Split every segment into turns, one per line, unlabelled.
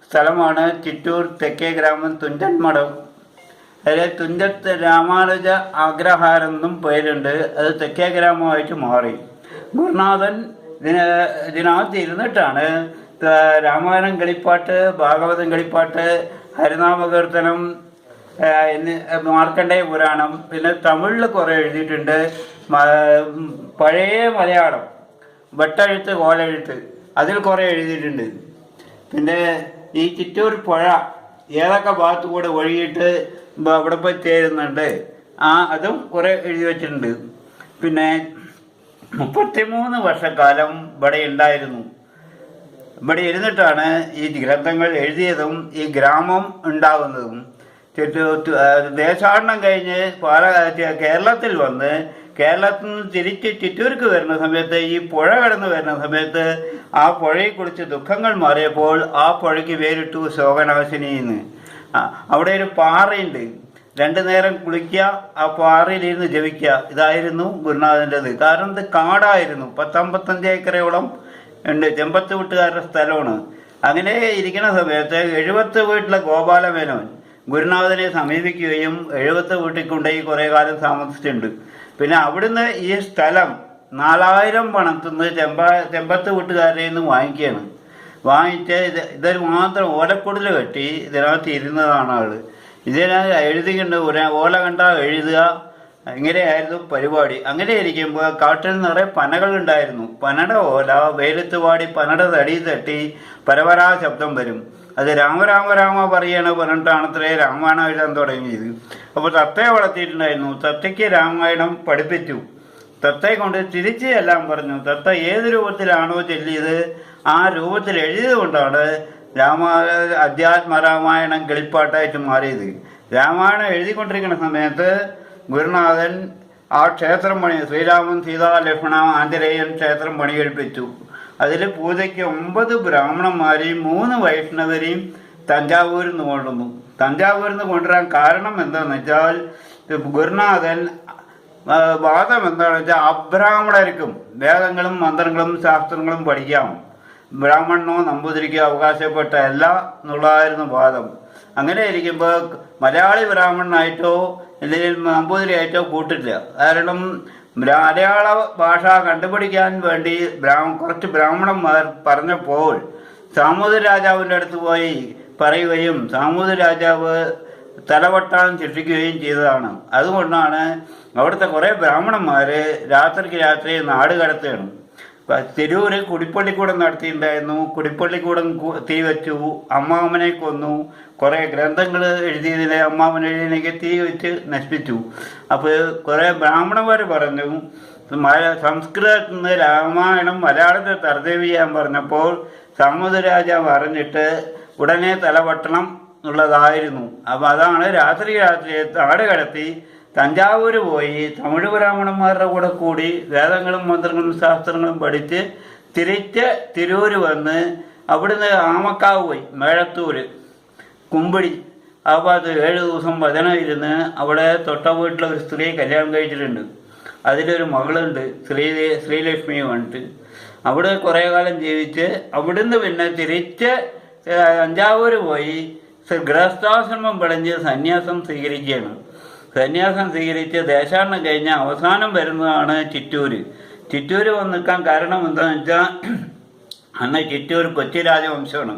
സ്ഥലമാണ് ചിറ്റൂർ തെക്കേ ഗ്രാമം തുഞ്ചൻമഠം. അതിൽ തുഞ്ചത്ത് രാമാനുജ അഗ്രഹാരെന്നും പേരുണ്ട്. അത് തെക്കേ ഗ്രാമമായിട്ട് മാറി. ഗുരുനാഥൻ ഇതിനകത്ത് ഇരുന്നിട്ടാണ് രാമായണം കളിപ്പാട്ട്, ഭാഗവതം കളിപ്പാട്ട്, ഹരിനാമകീർത്തനം, മാർക്കണ്ഡേയ പുരാണം, പിന്നെ തമിഴിൽ കുറേ എഴുതിയിട്ടുണ്ട്. പഴയ മലയാളം വെട്ടെഴുത്ത്, കോലെഴുത്ത് അതിൽ കുറേ എഴുതിയിട്ടുണ്ട്. പിന്നെ ഈ ചിറ്റൂർ പുഴ ഏതൊക്കെ ഭാഗത്തു കൂടെ ഒഴുകിയിട്ട് അവിടെ പോയി ചേരുന്നുണ്ട്, അതും കുറേ എഴുതി വച്ചിട്ടുണ്ട്. പിന്നെ 33 വർഷക്കാലം ഇവിടെ ഉണ്ടായിരുന്നു. ഇവിടെ ഇരുന്നിട്ടാണ് ഈ ഗ്രന്ഥങ്ങൾ എഴുതിയതും ഈ ഗ്രാമം ഉണ്ടാകുന്നതും. ദേശാടനം കഴിഞ്ഞ് കേരളത്തിൽ വന്ന് കേരളത്തിൽ നിന്ന് തിരിച്ച് ചിറ്റൂർക്ക് വരുന്ന സമയത്ത് ഈ പുഴ കടന്ന് വരുന്ന സമയത്ത് ആ പുഴയെക്കുറിച്ച് ദുഃഖങ്ങൾ മാറിയപ്പോൾ ആ പുഴയ്ക്ക് പേരിട്ടു ശോകനാശിനിന്ന്. അവിടെ ഒരു പാറയുണ്ട്, 2 നേരം കുളിക്കുക, ആ പാറയിലിരുന്ന് ജപിക്കുക. ഇതായിരുന്നു ഗുരുനാഥൻ്റെത്. കാരണം ഇത് കാടായിരുന്നു, 10-55 ഏക്കറോളം ഉണ്ട്. ചെമ്പത്ത് വീട്ടുകാരുടെ സ്ഥലമാണ്. അങ്ങനെ ഇരിക്കുന്ന സമയത്ത് 70 വീട്ടിലെ ഗോപാലമേനോൻ ഗുരുനാഥനെ സമീപിക്കുകയും 70 വീട്ടിൽ കൊണ്ടുപോയി കുറേ കാലം താമസിച്ചിട്ടുണ്ട്. പിന്നെ അവിടുന്ന് ഈ സ്ഥലം 4000 പണത്തുനിന്ന് ചെമ്പത്ത് വീട്ടുകാരുടെ നിന്ന് വാങ്ങിക്കുകയാണ്. വാങ്ങിച്ച് ഇതൊരു മാത്രം ഓലക്കുടൽ കെട്ടി ഇതിനകത്ത് ഇരുന്നതാണ് ആള്. ഇതിനകത്ത് എഴുതിക്കൊണ്ട് ഓല കണ്ടാൽ എഴുതുക, ഇങ്ങനെയായിരുന്നു പരിപാടി. അങ്ങനെ ഇരിക്കുമ്പോൾ കാട്ടിൽ നിറയെ പനകളുണ്ടായിരുന്നു. പനയുടെ ഓല വെയിലത്ത് പാടി പനയുടെ തടി തട്ടി പരപരാ ശബ്ദം വരും. അത് രാമ പറഞ്ഞിട്ടാണ് ഇത്രയും രാമായണം എഴുതാൻ തുടങ്ങിയത്. അപ്പോൾ തത്തയെ വളർത്തിയിട്ടുണ്ടായിരുന്നു. തത്തയ്ക്ക് രാമായണം പഠിപ്പിച്ചു. തത്തയെ കൊണ്ട് തിരിച്ച് എല്ലാം പറഞ്ഞു. തത്ത ഏത് രൂപത്തിലാണോ ചൊല്ലിയത് ആ രൂപത്തിൽ എഴുതിയത് കൊണ്ടാണ് അധ്യാത്മരാമായണം കളിപ്പാട്ടായിട്ട് മാറിയത്. രാമായണം എഴുതിക്കൊണ്ടിരിക്കുന്ന സമയത്ത് ഗുരുനാഥൻ ആ ക്ഷേത്രം ശ്രീരാമൻ, സീതാ, ലക്ഷ്മണ, ആഞ്ജനേയൻ ക്ഷേത്രം പണികഴിപ്പിച്ചു. അതിൽ പൂജയ്ക്ക് 9 ബ്രാഹ്മണന്മാരെയും 3 വൈഷ്ണവരെയും തഞ്ചാവൂരിൽ നിന്ന് കൊണ്ടുവന്നു. തഞ്ചാവൂരിൽ നിന്ന് കൊണ്ടുവരാൻ കാരണം എന്താണെന്ന് വെച്ചാൽ ഗുരുനാഥൻ വാദം എന്താണെന്ന് വെച്ചാൽ അബ്രാഹ്മണർക്കും വേദങ്ങളും മന്ത്രങ്ങളും ശാസ്ത്രങ്ങളും പഠിക്കാം, ബ്രാഹ്മണനോ നമ്പൂതിരിക്കോ അവകാശപ്പെട്ട അല്ല എന്നുള്ളതായിരുന്നു വാദം. അങ്ങനെ ഇരിക്കുമ്പോൾ മലയാളി ബ്രാഹ്മണനായിട്ടോ അല്ലെങ്കിൽ നമ്പൂതിരിയായിട്ടോ കൂട്ടില്ല. കാരണം മലയാള ഭാഷ കണ്ടുപിടിക്കാൻ വേണ്ടി കുറച്ച് ബ്രാഹ്മണന്മാർ പറഞ്ഞപ്പോൾ സാമൂതിരി രാജാവിൻ്റെ അടുത്ത് പോയി പറയുകയും സാമൂതിരി രാജാവ് തലവട്ടാൻ ശിക്ഷിക്കുകയും ചെയ്തതാണ്. അതുകൊണ്ടാണ് അവിടുത്തെ കുറേ ബ്രാഹ്മണന്മാർ രാത്രിക്ക് രാത്രി നാട് കടത്തുകയാണ്. തിരൂര് കുടിപ്പള്ളിക്കൂടം നടത്തിയിട്ടുണ്ടായിരുന്നു. കുടിപ്പള്ളിക്കൂടം തീ വെച്ചു, അമ്മാവനെ കൊന്നു. കുറേ ഗ്രന്ഥങ്ങൾ എഴുതിയതിനെ അമ്മാവൻ എഴുതിയതിനൊക്കെ തീ വെച്ച് നശിപ്പിച്ചു. അപ്പോൾ കുറേ ബ്രാഹ്മണന്മാർ പറഞ്ഞു സംസ്കൃതത്തിൽ നിന്ന് രാമായണം മലയാളത്തിൽ തർജ്ജമ ചെയ്യാൻ പറഞ്ഞപ്പോൾ സാമൂതിരി രാജാവ് അറിഞ്ഞിട്ട് ഉടനെ തലവട്ടണം എന്നുള്ളതായിരുന്നു. അപ്പോൾ അതാണ് രാത്രി നാട് കടത്തി തഞ്ചാവൂർ പോയി തമിഴ് ബ്രാഹ്മണന്മാരുടെ കൂടെ കൂടി വേദങ്ങളും മന്ത്രങ്ങളും ശാസ്ത്രങ്ങളും പഠിച്ച് തിരിച്ച് തിരൂര് വന്ന് അവിടുന്ന് ആമക്കാവ് പോയി, മേഴത്തൂർ, കുമ്പിടി. അപ്പോൾ അത് 7 ദിവസം വചനം ഇരുന്ന് അവിടെ തൊട്ട വീട്ടിലെ ഒരു സ്ത്രീയെ കല്യാണം കഴിച്ചിട്ടുണ്ട്. അതിലൊരു മകളുണ്ട്, ശ്രീലക്ഷ്മി വന്നിട്ട്. അവിടെ കുറേ കാലം ജീവിച്ച് അവിടുന്ന് പിന്നെ തിരിച്ച് തഞ്ചാവൂർ പോയി ഗൃഹസ്ഥാശ്രമം പടഞ്ഞ് സന്യാസം സ്വീകരിക്കുകയാണ്. സന്യാസം സ്വീകരിച്ച് ദേശാടനം കഴിഞ്ഞ് അവസാനം വരുന്നതാണ് ചിറ്റൂര്. ചിറ്റൂര് വന്ന് നിൽക്കാൻ കാരണം എന്താണെന്ന് വെച്ചാൽ അന്ന് ചിറ്റൂർ കൊച്ചി രാജവംശമാണ്.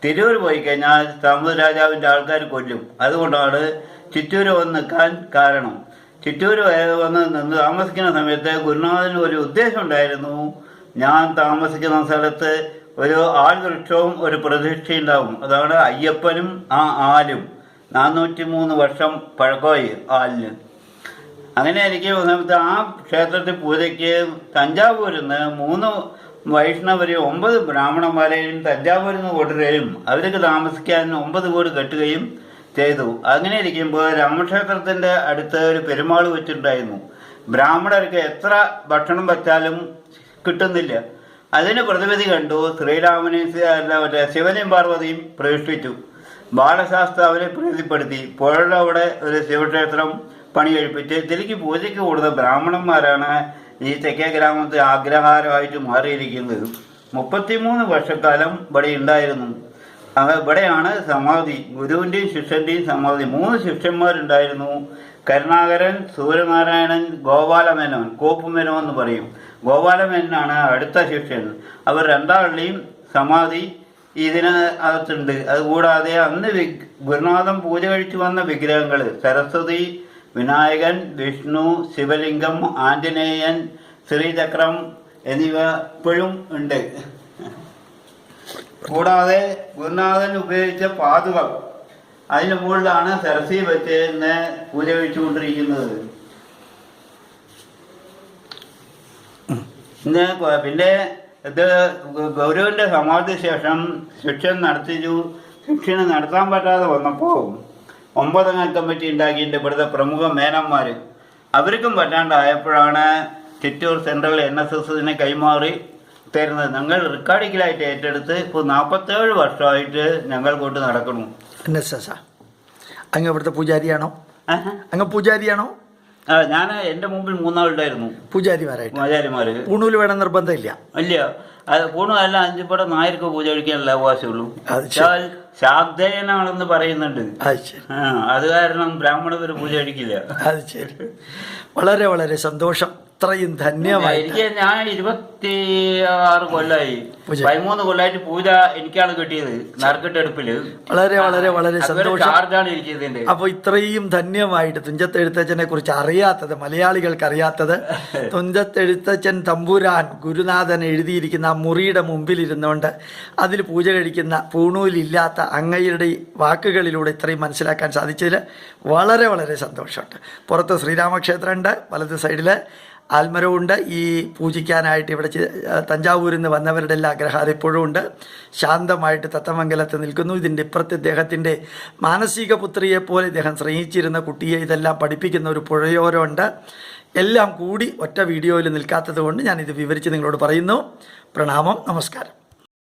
തിരൂർ പോയി കഴിഞ്ഞാൽ സാമൂതിരി രാജാവിൻ്റെ ആൾക്കാർ കൊല്ലും. അതുകൊണ്ടാണ് ചിറ്റൂർ വന്ന് നിൽക്കാൻ കാരണം. ചിറ്റൂർ വന്ന് നിന്ന് താമസിക്കുന്ന സമയത്ത് ഗുരുനാഥന് ഒരു ഉദ്ദേശം ഉണ്ടായിരുന്നു. ഞാൻ താമസിക്കുന്ന സ്ഥലത്ത് ഒരു ആൽവൃക്ഷവും ഒരു പ്രതിഷ്ഠയുണ്ടാവും. അതാണ് അയ്യപ്പനും ആ ആലും. 403 വർഷം പഴക്കമായി ആലിന്. അങ്ങനെ എനിക്ക് സമയത്ത് ആ ക്ഷേത്രത്തിൽ പൂജയ്ക്ക് തഞ്ചാവൂരിൽ നിന്ന് 3 വൈഷ്ണവരെയും 9 ബ്രാഹ്മണന്മാരെയും തഞ്ചാവൂരിൽ നിന്ന് കൊണ്ടുവരികയും അവർക്ക് താമസിക്കാൻ 9 വീട് കെട്ടുകയും ചെയ്തു. അങ്ങനെ ഇരിക്കുമ്പോൾ രാമക്ഷേത്രത്തിൻ്റെ അടുത്ത് ഒരു പെരുമാൾ വെച്ചിട്ടുണ്ടായിരുന്നു. ബ്രാഹ്മണർക്ക് എത്ര ഭക്ഷണം വെച്ചാലും കിട്ടുന്നില്ല. അതിന് പ്രതിവിധി കണ്ടു. ശ്രീരാമനെയും ശിവനെയും പാർവതിയും പ്രതിഷ്ഠിച്ചു. ബാലശാസ്ത്ര അവരെ പ്രീതിപ്പെടുത്തി. പുഴയുടെ അവിടെ ഒരു ശിവക്ഷേത്രം പണി കഴിപ്പിച്ച് തിരിക്ക് പൂജയ്ക്ക് കൂടുന്ന ബ്രാഹ്മണന്മാരാണ് ഈ തെക്കേ ഗ്രാമത്തെ ആഗ്രഹാരമായിട്ട് മാറിയിരിക്കുന്നത്. 33 വർഷക്കാലം ഇവിടെ ഉണ്ടായിരുന്നു. ഇവിടെയാണ് സമാധി, ഗുരുവിൻ്റെയും ശിഷ്യൻ്റെയും സമാധി. 3 ശിഷ്യന്മാരുണ്ടായിരുന്നു. കരുണാകരൻ, സൂര്യനാരായണൻ, ഗോപാലമേനോൻ, കോപ്പുമേനോൻ എന്ന് പറയും. ഗോപാലമേനോനാണ് അടുത്ത ശിഷ്യൻ. അവർ രണ്ടാളുടെയും സമാധി ഇതിനകത്തുണ്ട്. അതുകൂടാതെ അന്ന് ഗുരുനാഥൻ പൂജ കഴിച്ചു വന്ന വിഗ്രഹങ്ങൾ സരസ്വതി, വിനായകൻ, വിഷ്ണു, ശിവലിംഗം, ആഞ്ജനേയൻ, ശ്രീചക്രം എന്നിവ ഇപ്പോഴും ഉണ്ട്. കൂടാതെ ഗുരുനാഥൻ ഉപയോഗിച്ച പാതുകം അതിന് മുകളിലാണ് സരസ്വതി വെച്ച് ഇന്ന് പൂജ കഴിച്ചുകൊണ്ടിരിക്കുന്നത്. പിന്നെ ഇത് ഗൗരവന്റെ സമാധി ശേഷം ശിക്ഷണം നടത്താൻ പറ്റാതെ വന്നപ്പോൾ 9 അംഗ കമ്മിറ്റി ഉണ്ടാക്കിയിട്ട് ഇവിടുത്തെ പ്രമുഖ മേനന്മാർ അവർക്കും പറ്റാണ്ടായപ്പോഴാണ് ചിറ്റൂർ സെൻട്രൽ NSSനെ കൈമാറി തരുന്നത്. ഞങ്ങൾ റിക്കാർഡിക്കലായിട്ട് ഏറ്റെടുത്ത് ഇപ്പോൾ 47 വർഷമായിട്ട് ഞങ്ങൾ കൊണ്ട് നടക്കുന്നു.
NSS അങ്ങ് ഇവിടുത്തെ പൂജാരിയാണോ? അങ്ങ് പൂജാരിയാണോ?
ഞാൻ എൻ്റെ മുമ്പിൽ 3 ആളുണ്ടായിരുന്നു
പൂജാരിമാര്. പൂണൂല് വേണം നിർബന്ധമില്ല.
ഇല്ല, പൂണൂലല്ല, 5 പട നായർക്ക് പൂജ കഴിക്കാനല്ല അവകാശമുള്ളൂ. ശാബ്ദേയനാണെന്ന് പറയുന്നുണ്ട്. അത് കാരണം ബ്രാഹ്മണർ പൂജ കഴിക്കില്ല.
അത് ശരി. വളരെ വളരെ സന്തോഷം. ഇത്രയും ധന്യമായി.
ഞാൻ 26 കൊല്ലമായി, 13 കൊല്ലമായിട്ട് പൂജ എനിക്കാണ് കിട്ടിയത് നറുക്കെട്ടെടുപ്പില്.
വളരെ വളരെ വളരെ സന്തോഷം.
ചാർജാണ് ഇരിക്കുന്നത്.
അപ്പൊ ഇത്രയും ധന്യമായിട്ട് തുഞ്ചത്തെഴുത്തച്ഛനെ കുറിച്ച് അറിയാത്തത്, മലയാളികൾക്ക് അറിയാത്തത്, തുഞ്ചത്തെഴുത്തച്ഛൻ തമ്പുരാൻ ഗുരുനാഥൻ എഴുതിയിരിക്കുന്ന ആ മുറിയുടെ മുമ്പിൽ ഇരുന്നുകൊണ്ട് അതിൽ പൂജ കഴിക്കുന്ന പൂണൂലില്ലാത്ത അങ്ങയുടെ വാക്കുകളിലൂടെ ഇത്രയും മനസ്സിലാക്കാൻ സാധിച്ചതിൽ വളരെ വളരെ സന്തോഷമുണ്ട്. പുറത്ത് ശ്രീരാമക്ഷേത്രമുണ്ട്, വലത് സൈഡിൽ ആൽമരമുണ്ട്. ഈ പൂജിക്കാനായിട്ട് ഇവിടെ തഞ്ചാവൂരിൽ നിന്ന് വന്നവരുടെ എല്ലാ ആഗ്രഹാരം ഇപ്പോഴും ഉണ്ട്. ശാന്തമായിട്ട് തത്തമംഗലത്ത് നിൽക്കുന്നു. ഇതിൻ്റെ ഇപ്പുറത്ത് ഇദ്ദേഹത്തിൻ്റെ മാനസിക പുത്രിയെപ്പോലെ ഇദ്ദേഹം സ്നേഹിച്ചിരുന്ന കുട്ടിയെ ഇതെല്ലാം പഠിപ്പിക്കുന്ന ഒരു പുഴയോരമുണ്ട്. എല്ലാം കൂടി ഒറ്റ വീഡിയോയിൽ നിൽക്കാത്തത് കൊണ്ട് ഞാനിത് വിവരിച്ച് നിങ്ങളോട് പറയുന്നു. പ്രണാമം, നമസ്കാരം.